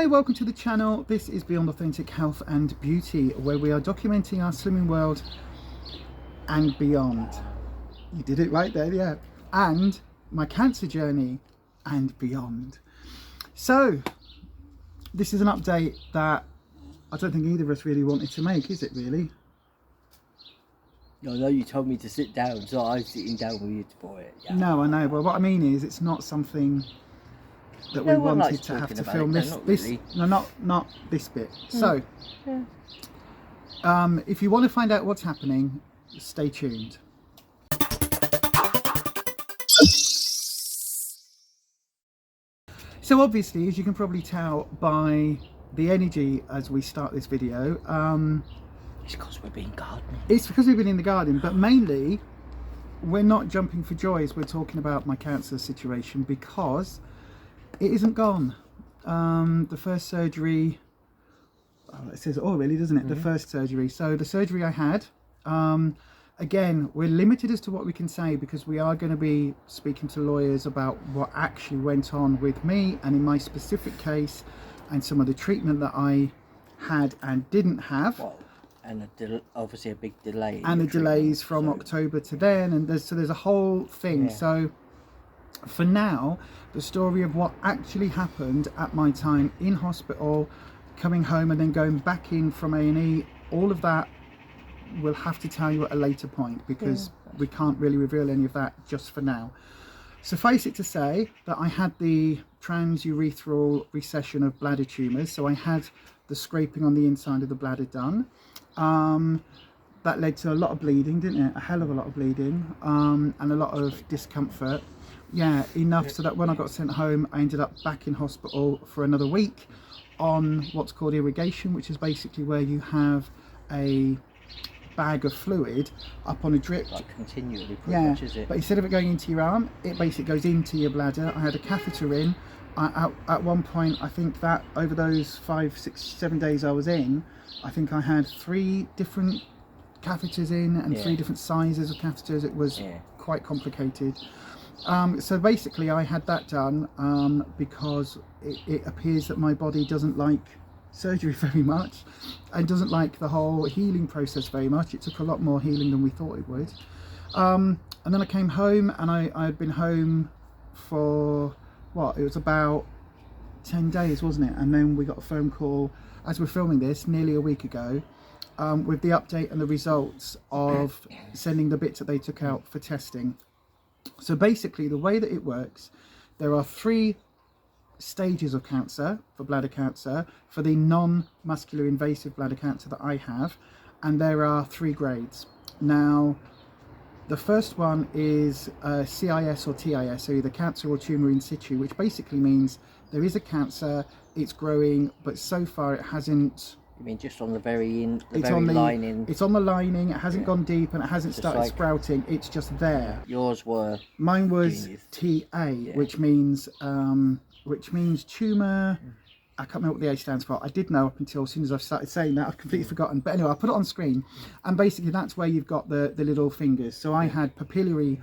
Hi, welcome to the channel. This is Beyond Authentic Health and Beauty, where we are documenting our slimming world and beyond. You did it right there, yeah. And my cancer journey and beyond. So, this is an update that I don't think either of us really wanted to make, is it really? No, you told me to sit down, so I'm sitting down with you for it. Yeah. No, I know, but what I mean is it's not something that we wanted to have to film. Not this bit. So, if you want to find out what's happening, stay tuned. So obviously, as you can probably tell by the energy as we start this video, it's because we've been gardening. It's because we've been in the garden, but mainly we're not jumping for joy as we're talking about my cancer situation, because it isn't gone. The first surgery, it says it all really, doesn't it? The first surgery. So the surgery I had, again, we're limited as to what we can say because we are going to be speaking to lawyers about what actually went on with me and in my specific case, and some of the treatment that I had and didn't have. Well, and obviously a big delay. And the delays from October to then, and there's a whole thing. Yeah. So for now, the story of what actually happened at my time in hospital, coming home and then going back in from A&E, all of that we'll have to tell you at a later point, because we can't really reveal any of that just for now. Suffice it to say that I had the transurethral recession of bladder tumours, so I had the scraping on the inside of the bladder done. That led to a lot of bleeding, didn't it? A hell of a lot of bleeding, and a lot of discomfort. Yeah, enough so that when I got sent home, I ended up back in hospital for another week on what's called irrigation, which is basically where you have a bag of fluid up on a drip. Like continually, pretty much, is it? But instead of it going into your arm, it basically goes into your bladder. I had a catheter in. At one point, I think that over those 5, 6, 7 days I was in, I think I had 3 different catheters in and 3 different sizes of catheters. It was quite complicated. So basically I had that done because it appears that my body doesn't like surgery very much and doesn't like the whole healing process very much. It took a lot more healing than we thought it would. And then I came home, and I had been home for what, it was about 10 days, wasn't it? And then we got a phone call as we're filming this nearly a week ago, with the update and the results of sending the bits that they took out for testing. So basically the way that it works, there are 3 stages of cancer for bladder cancer, for the non-muscular invasive bladder cancer that I have, and there are 3 grades. Now, the first one is CIS or TIS, so either cancer or tumour in situ, which basically means there is a cancer, it's growing, but so far it hasn't... You mean just on the very lining? It's on the lining, it hasn't gone deep, and it hasn't started sprouting, it's just there. Yours were? Mine was TA, which means tumour. I can't remember what the A stands for. I did know up until as soon as I've started saying that, I've completely forgotten. But anyway, I'll put it on screen. And basically that's where you've got the little fingers. So I had papillary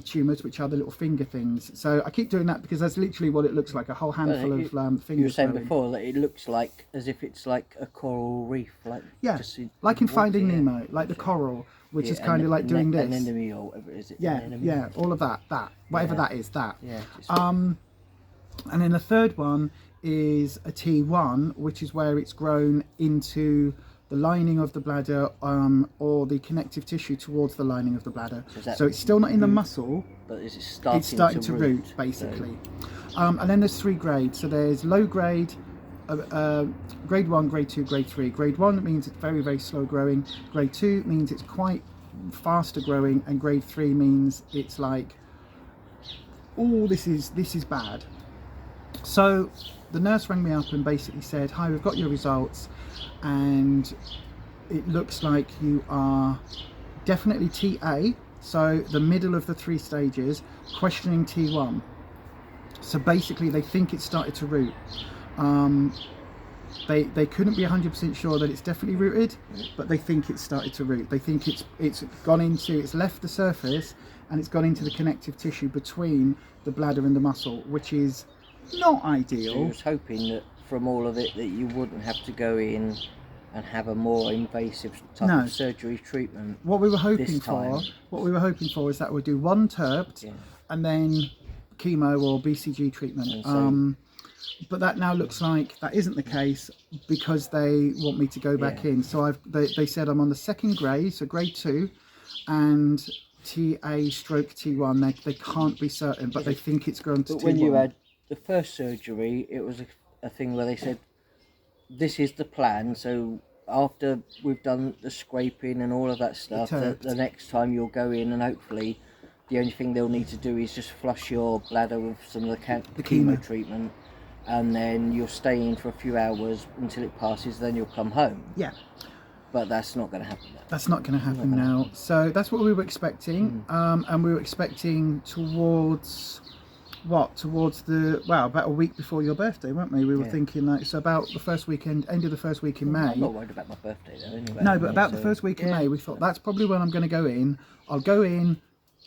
tumours, which are the little finger things. So I keep doing that because that's literally what it looks like, a whole handful of fingers. You were saying before that it looks like as if it's like a coral reef. Like in Finding Nemo, like the coral, which is kind of like doing this. Anemone or whatever it is. Yeah, all of that. Whatever that is, that. Yeah. And then the third one is a T1, which is where it's grown into the lining of the bladder, or the connective tissue towards the lining of the bladder. So it's still not in the muscle, but it's starting to root basically. And then there's 3 grades. So there's low grade, grade 1, grade 2, grade 3. Grade 1 means it's very, very slow growing. Grade 2 means it's quite faster growing, and grade 3 means it's like, oh, this is bad. So the nurse rang me up and basically said, hi, we've got your results, and it looks like you are definitely TA, so the middle of the 3 stages, questioning T1. So basically they think it started to root. They couldn't be 100% sure that it's definitely rooted, but they think it's started to root. They think it's gone into, it's left the surface and it's gone into the connective tissue between the bladder and the muscle, which is not ideal. So I was hoping that from all of it that you wouldn't have to go in and have a more invasive type of surgery treatment. What we were hoping for, is that we'd do one TURBT and then chemo or BCG treatment. But that now looks like that isn't the case because they want me to go back in. So they said I'm on the second grade, so grade 2, and TA/T1. They can't be certain, but they think it's grown to T1. But when you had the first surgery, it was a thing where they said, this is the plan, so after we've done the scraping and all of that stuff, the next time you'll go in, and hopefully the only thing they'll need to do is just flush your bladder with some of the chemo treatment, and then you'll stay in for a few hours until it passes, then you'll come home. Yeah. But that's not going to happen now. That's not going to happen now. So that's what we were expecting. And we were expecting towards about a week before your birthday, weren't we? We were thinking like, so about the first weekend, end of the first week in May. I'm not worried about my birthday though, anyway. No, but about the first week in May, we thought that's probably when I'm going to go in. I'll go in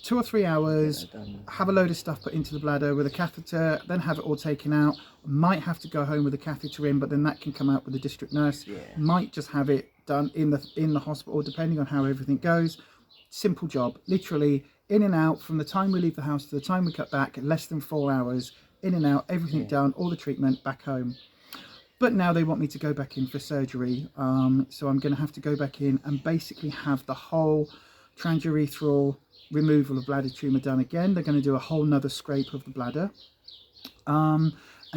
2 or 3 hours, have a load of stuff put into the bladder with a catheter, then have it all taken out. Might have to go home with a catheter in, but then that can come out with the district nurse. Might just have it done in the hospital, depending on how everything goes. Simple job, literally in and out from the time we leave the house to the time we cut back, less than 4 hours, in and out, everything done, all the treatment, back home. But now they want me to go back in for surgery, so I'm going to have to go back in and basically have the whole transurethral removal of bladder tumour done again. They're going to do a whole nother scrape of the bladder, and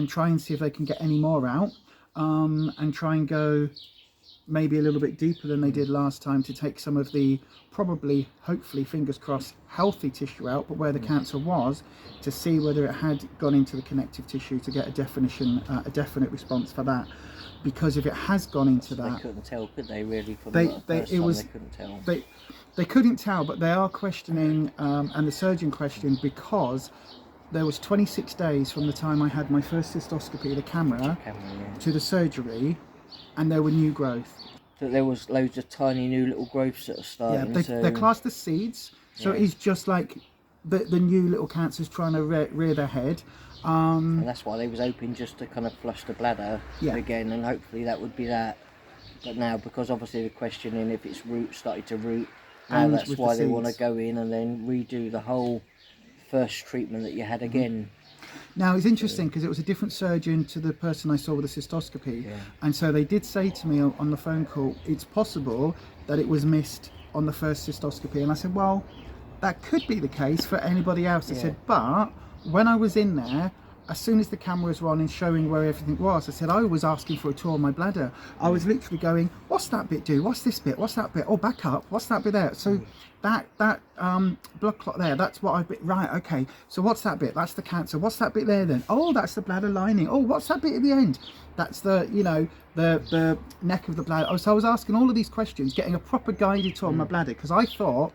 try and see if they can get any more out, and try and go maybe a little bit deeper than they did last time to take some of the probably, hopefully, fingers crossed, healthy tissue out, but where the cancer was, to see whether it had gone into the connective tissue to get a definite response for that. Because if it has gone into that, they couldn't tell, could they? Really, from the first time, they couldn't tell. They couldn't tell, but they are questioning, and the surgeon questioned, because there was 26 days from the time I had my first cystoscopy, the camera to the surgery, and there were new growth. So there was loads of tiny new little growths that are starting. Yeah, they're classed as seeds, so it is just like the new little cancers trying to rear their head. And that's why they was hoping just to kind of flush the bladder again, and hopefully that would be that. But now, because obviously they're questioning if it's started to root, now that's why they want to go in and then redo the whole first treatment that you had again. Now it's interesting because it was a different surgeon to the person I saw with the cystoscopy, and so they did say to me on the phone call, it's possible that it was missed on the first cystoscopy, and I said, well, that could be the case for anybody else. I said, but when I was in there, as soon as the cameras were on and showing where everything was, I said, I was asking for a tour of my bladder. I was literally going, what's that bit do? What's this bit? What's that bit? Oh, back up. What's that bit there? So that blood clot there, that's what I've been, right, okay. So what's that bit? That's the cancer. What's that bit there then? Oh, that's the bladder lining. Oh, what's that bit at the end? That's the, the neck of the bladder. Oh, so I was asking all of these questions, getting a proper guided tour of my bladder, because I thought,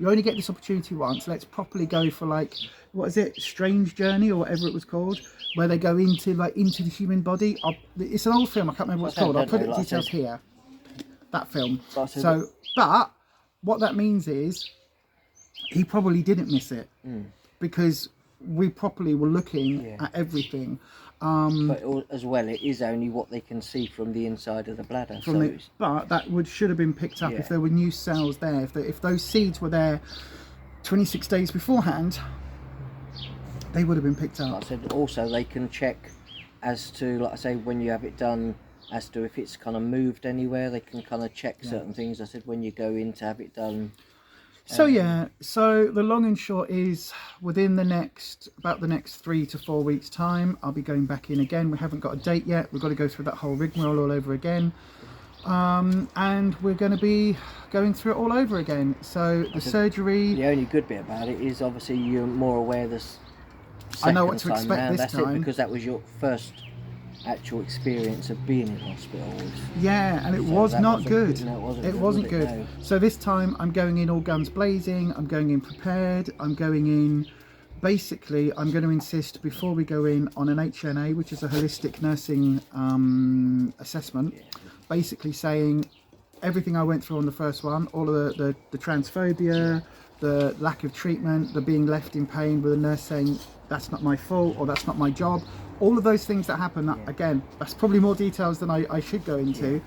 you only get this opportunity once, let's properly go for like, what is it, Strange Journey or whatever it was called, where they go into the human body. It's an old film, I can't remember what it's called. I'll put the details here. That film. So, but what that means is he probably didn't miss it, because we properly were looking at everything. But as well, it is only what they can see from the inside of the bladder. But that should have been picked up if there were new cells there. If those seeds were there 26 days beforehand, they would have been picked up. Like I said, also they can check as to, like I say, when you have it done, as to if it's kind of moved anywhere. They can kind of check certain things. I said when you go in to have it done. So so the long and short is, within about the next 3 to 4 weeks time, I'll be going back in again. We haven't got a date yet. We've got to go through that whole rigmarole all over again, and we're going to be going through it all over again. So the surgery, the only good bit about it is obviously you're more aware this. I know what to expect this time. It, because that was your first actual experience of being in hospital. And it was not good. It wasn't good. No. So this time I'm going in all guns blazing. I'm going in prepared. I'm going in, basically I'm going to insist before we go in on an HNA, which is a holistic nursing assessment, basically saying everything I went through on the first one, all of the transphobia, the lack of treatment, the being left in pain with a nurse saying that's not my fault or that's not my job, all of those things that happen, that, again, that's probably more details than I should go into,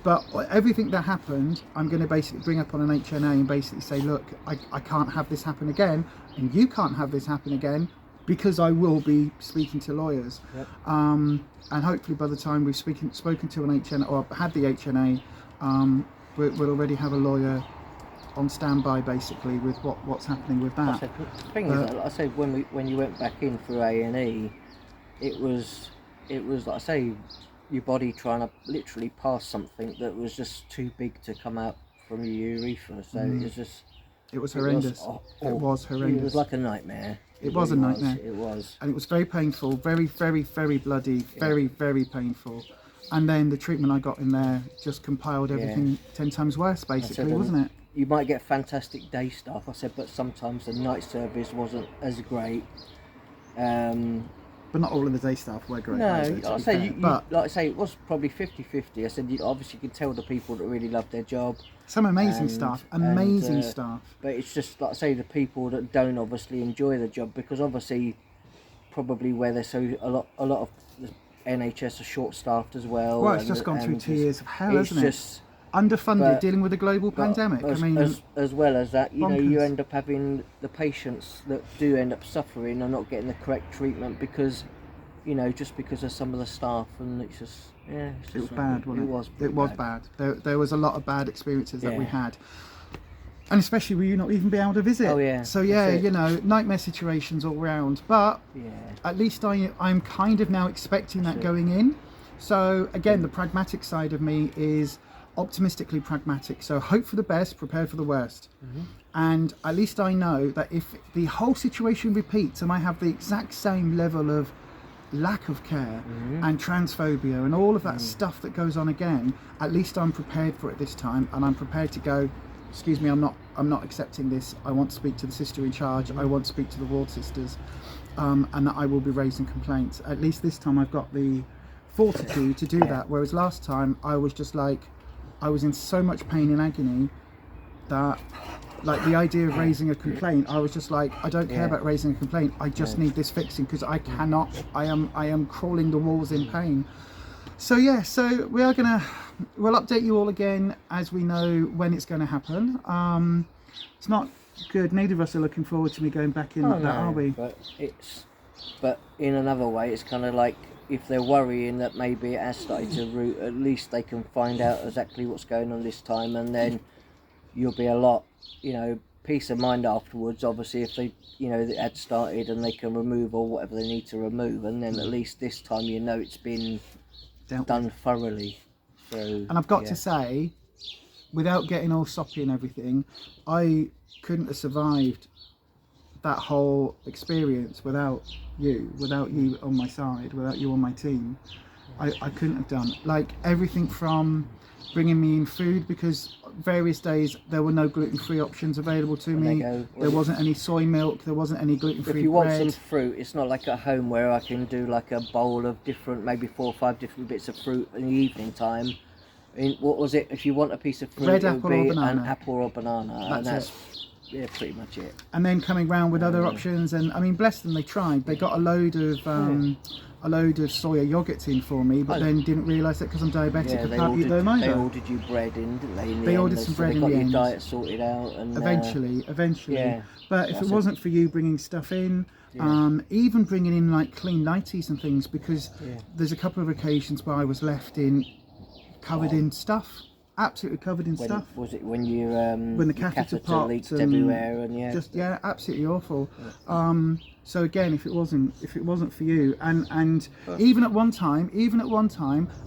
but everything that happened, I'm going to basically bring up on an HNA and basically say, look, I can't have this happen again, and you can't have this happen again, because I will be speaking to lawyers. And hopefully by the time we've spoken to an HNA, or had the HNA, we'll already have a lawyer on standby, basically, with what's happening with that. The thing is, like I say, when you went back in through A&E, it was like I say, your body trying to literally pass something that was just too big to come out from your urethra. So it was horrendous. It was horrendous. It was like a nightmare. It was a nightmare. It was. And it was very painful, very, very, very bloody, very, very painful. And then the treatment I got in there just compiled everything 10 times worse, basically, wasn't it? You might get fantastic day staff, I said, but sometimes the night service wasn't as great. But not all of the day staff were great. No, like I say, it was probably 50-50. I said, obviously you could tell the people that really loved their job. Some amazing staff, amazing staff. But it's just, like I say, the people that don't obviously enjoy the job, because obviously probably where they're a lot of the NHS are short-staffed as well. Well, it's just gone through 2 years of hell, hasn't it? Underfunded, dealing with a global pandemic. As well as that, you know, you end up having the patients that do end up suffering and not getting the correct treatment because, you know, just because of some of the staff, and it's just, it was bad, wasn't it? It was bad. There was a lot of bad experiences that we had, and especially with you not even being able to visit. Oh yeah. So you know, nightmare situations all round. But at least I'm kind of now expecting that going in. So again, the pragmatic side of me is optimistically pragmatic, so hope for the best, prepare for the worst. And at least I know that if the whole situation repeats and I have the exact same level of lack of care and transphobia and all of that stuff that goes on again, at least I'm prepared for it this time, and I'm prepared to go, excuse me, I'm not accepting this. I want to speak to the sister in charge. I want to speak to the ward sisters, and that I will be raising complaints. At least this time I've got the fortitude to do that, whereas last time I was just like, I was in so much pain and agony that, like, the idea of raising a complaint, I was just like, I don't care about raising a complaint. I just need this fixing, because I cannot. I am crawling the walls in pain. So so we'll update you all again as we know when it's going to happen. It's not good. Neither of us are looking forward to me going back in that, are we? But in another way, it's kind of like, if they're worrying that maybe it has started to root, at least they can find out exactly what's going on this time, and then you'll be a lot, you know, peace of mind afterwards. Obviously, if they, you know, it had started and they can remove or whatever they need to remove, and then at least this time you know it's been done thoroughly. So, and I've got to say, without getting all soppy and everything, I couldn't have survived that whole experience without you on my side, without you on my team. I couldn't have done, like, everything from bringing me in food, because various days there were no gluten-free options available to me. There wasn't any soy milk, there wasn't any gluten-free bread. If you want some fruit, it's not like at home where I can do like a bowl of different, maybe 4 or 5 different bits of fruit in the evening time. What was it? If you want a piece of fruit, red it apple would be or banana. an apple or banana. That's yeah, pretty much it. And then coming round with other options, and I mean, bless them, they tried. They got a load of soya yogurts in for me, but then didn't realise that because I'm diabetic, I can't eat them either. They ordered you bread in, didn't they? They ordered some bread in the end. They got your diet sorted out, and eventually. Yeah, but if it wasn't for you bringing stuff in, even bringing in like clean nighties and things, because there's a couple of occasions where I was left covered in stuff. Absolutely covered in stuff. Was it when when the catheter popped leaked everywhere, and absolutely awful. So again, if it wasn't for you, and even at one time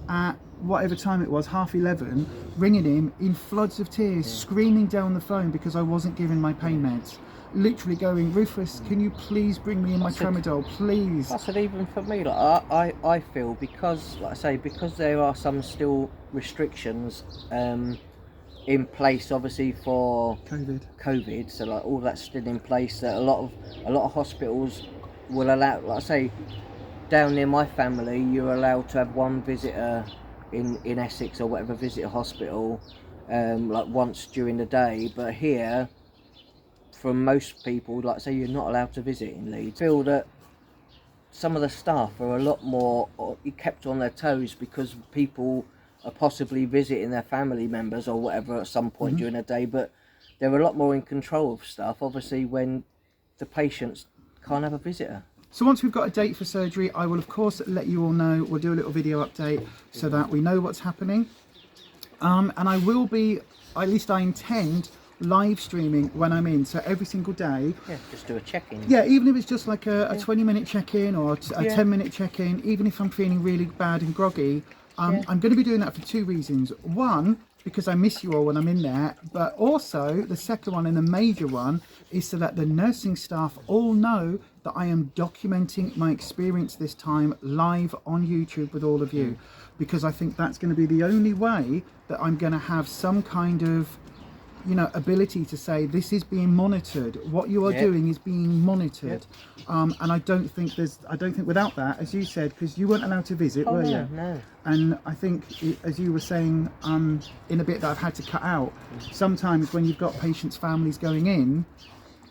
at whatever time it was, 11:30, ringing him in floods of tears, screaming down the phone because I wasn't giving my pain meds. Literally going, Rufus, can you please bring me in my tramadol, please? I said, even for me, like I feel, because, like I say, because there are some still restrictions in place, obviously, for COVID. So like all that's still in place. That a lot of hospitals will allow, like I say, down near my family, you're allowed to have one visitor in Essex or whatever, visit a hospital, like once during the day. But here, from most people, like say, you're not allowed to visit in Leeds. I feel that some of the staff are a lot more kept on their toes because people are possibly visiting their family members or whatever at some point during the day, but they're a lot more in control of stuff, obviously, when the patients can't have a visitor. So once we've got a date for surgery, I will of course let you all know. We'll do a little video update so that we know what's happening. And I will be, at least I intend, live streaming when I'm in. So every single day. Yeah, just do a check-in. Yeah, even if it's just like a 20-minute check-in or a 10-minute check-in, even if I'm feeling really bad and groggy, I'm going to be doing that for two reasons. One, because I miss you all when I'm in there, but also the second one, and the major one, is so that the nursing staff all know that I am documenting my experience this time live on YouTube with all of you, because I think that's going to be the only way that I'm going to have some kind of, you know, ability to say this is being monitored, what you are doing is being monitored. And I don't think without that, as you said, because you weren't allowed to visit, were you? No. And I think, as you were saying in a bit that I've had to cut out, sometimes when you've got patients' families going in,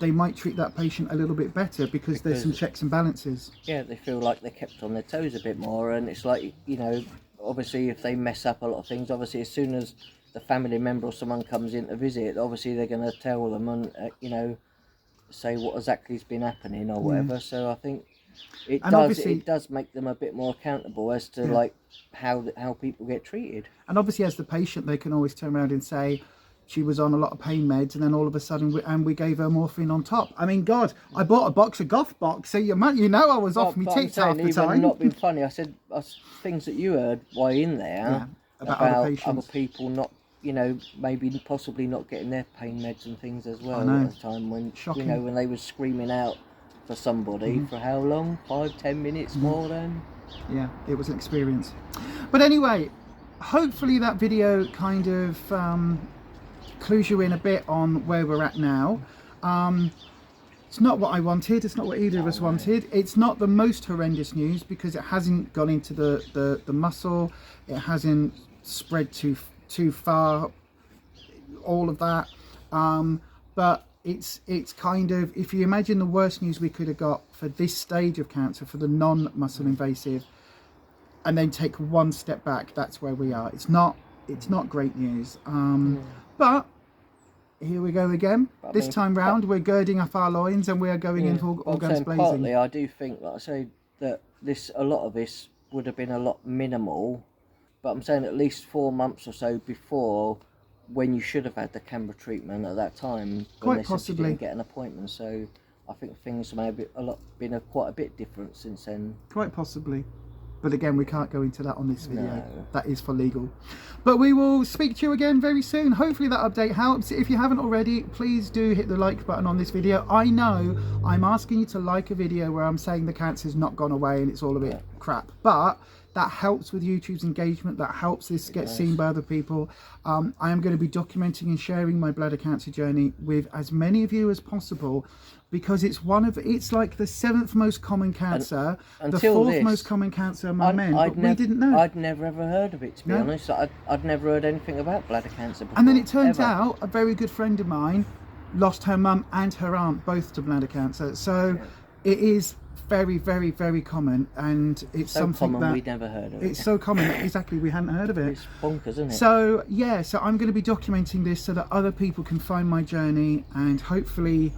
they might treat that patient a little bit better because there's some checks and balances. Yeah, they feel like they're kept on their toes a bit more, and it's like, you know, obviously if they mess up a lot of things, obviously as soon as the family member or someone comes in to visit, obviously they're going to tell them and you know, say what exactly has been happening or whatever. So I think it does make them a bit more accountable as to like how people get treated. And obviously as the patient, they can always turn around and say she was on a lot of pain meds, and then all of a sudden we gave her morphine on top. I mean, God, I bought a box of Goth Box, so you know I was off me tits half the time. Not being funny, I said things that you heard while in there about other people not, you know, maybe possibly not getting their pain meds and things as well at the time when Shocking. You know, when they were screaming out for somebody for how long? 5-10 minutes more than. Yeah, it was an experience. But anyway, hopefully that video kind of clues you in a bit on where we're at now. It's not what I wanted, it's not what either of us wanted. It's not the most horrendous news because it hasn't gone into the muscle, it hasn't spread too far, all of that, but it's kind of, if you imagine the worst news we could have got for this stage of cancer, for the non-muscle invasive, and then take one step back, that's where we are. It's not great news, but here we go again. This time round we're girding up our loins and we are going into all guns blazing. Partly I do think, like I say, that a lot of this would have been a lot minimal, but I'm saying at least 4 months or so before when you should have had the camera treatment at that time. Quite possibly. Didn't get an appointment, so I think things may have been quite a bit different since then. Quite possibly. But again, we can't go into that on this video. No. That is for legal. But we will speak to you again very soon. Hopefully that update helps. If you haven't already, please do hit the like button on this video. I know I'm asking you to like a video where I'm saying the cancer's not gone away and it's all a bit crap. But that helps with YouTube's engagement. That helps this get seen by other people. I am going to be documenting and sharing my bladder cancer journey with as many of you as possible, because it's like the 7th most common cancer, the 4th most common cancer among men. We didn't know. I'd never ever heard of it, to be honest. I'd never heard anything about bladder cancer before. And then it turns out a very good friend of mine lost her mum and her aunt both to bladder cancer. So it is very, very, very common, and it's so something common that we'd never heard of it. It's so common that exactly we hadn't heard of it. It's bonkers, isn't it? So yeah, so I'm going to be documenting this so that other people can find my journey and hopefully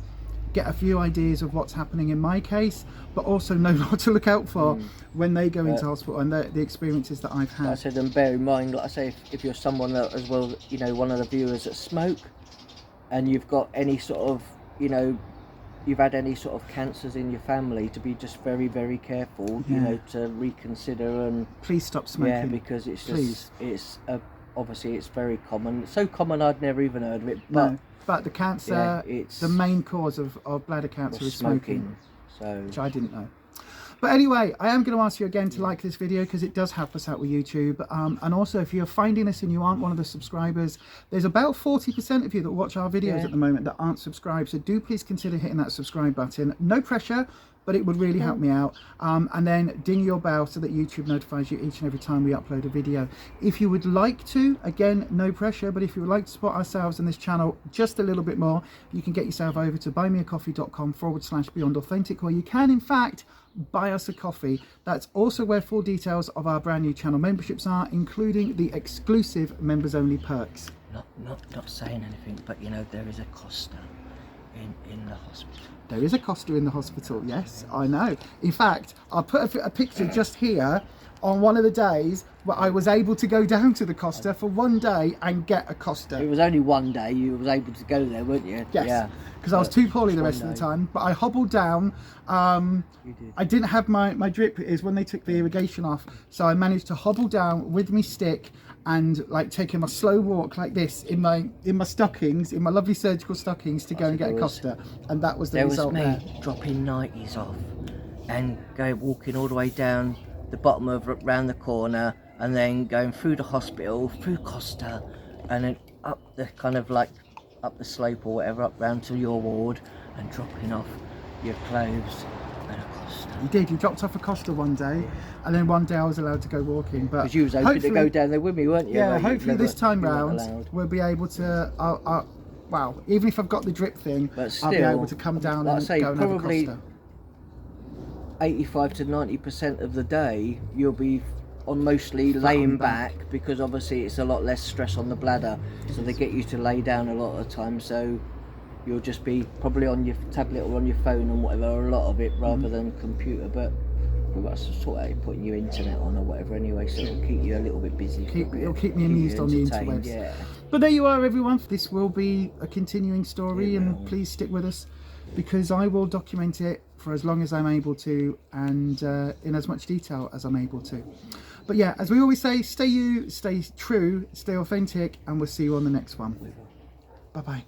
get a few ideas of what's happening in my case, but also know what to look out for when they go into hospital and the experiences that I've had. Like I said, and bear in mind, like I say, if you're someone that, as well, you know, one of the viewers that smoke, and you've got any sort of, you know, you've had any sort of cancers in your family, to be just very, very careful, you know, to reconsider and please stop smoking. Yeah, because it's just obviously it's very common. It's so common I'd never even heard of it. But but the cancer, the main cause of bladder cancer is smoking, which I didn't know. But anyway, I am going to ask you again to like this video because it does help us out with YouTube. And also, if you're finding this and you aren't one of the subscribers, there's about 40% of you that watch our videos at the moment that aren't subscribed. So do please consider hitting that subscribe button. No pressure. but it would really help me out. And then ding your bell so that YouTube notifies you each and every time we upload a video. If you would like to, again, no pressure, but if you would like to support ourselves and this channel just a little bit more, you can get yourself over to buymeacoffee.com/BeyondAuthentic, where you can in fact buy us a coffee. That's also where full details of our brand new channel memberships are, including the exclusive members only perks. Not saying anything, but you know, there is a Costa in the hospital. There is a Costa in the hospital, yes, I know. In fact, I'll put a picture just here on one of the days where I was able to go down to the Costa for one day and get a Costa. It was only one day you was able to go there, weren't you? Yes, yeah. Because I was too poorly the rest of the time, but I hobbled down. You did. I didn't have my drip is when they took the irrigation off, so I managed to hobble down with me stick and like taking my slow walk like this in my stockings, in my lovely surgical stockings, to go and get a Costa, and that was the result. There was me dropping 90s off and walking all the way down the bottom of round the corner, and then going through the hospital, through Costa, and then up the kind of like up the slope or whatever, up round to your ward, and dropping off your clothes and a Costa. You did. You dropped off a Costa one day, and then one day I was allowed to go walking. But because you was hoping to go down there with me, weren't you? Yeah, like, hopefully this time round we'll be able to. Wow, even if I've got the drip thing, but still, I'll be able to come down like and I say, go and have a probably Costa. 85 to 90% of the day you'll be on mostly laying back, because obviously it's a lot less stress on the bladder, so they get you to lay down a lot of the time, so you'll just be probably on your tablet or on your phone and whatever, a lot of it, rather than computer. But we've got to sort out putting your internet on or whatever anyway, so it'll keep you a little bit busy. It'll keep me amused on the interwebs. Yeah. But there you are, everyone. This will be a continuing story, and please stick with us, because I will document it for as long as I'm able to, and in as much detail as I'm able to. But yeah, as we always say, stay you, stay true, stay authentic, and we'll see you on the next one. Bye bye.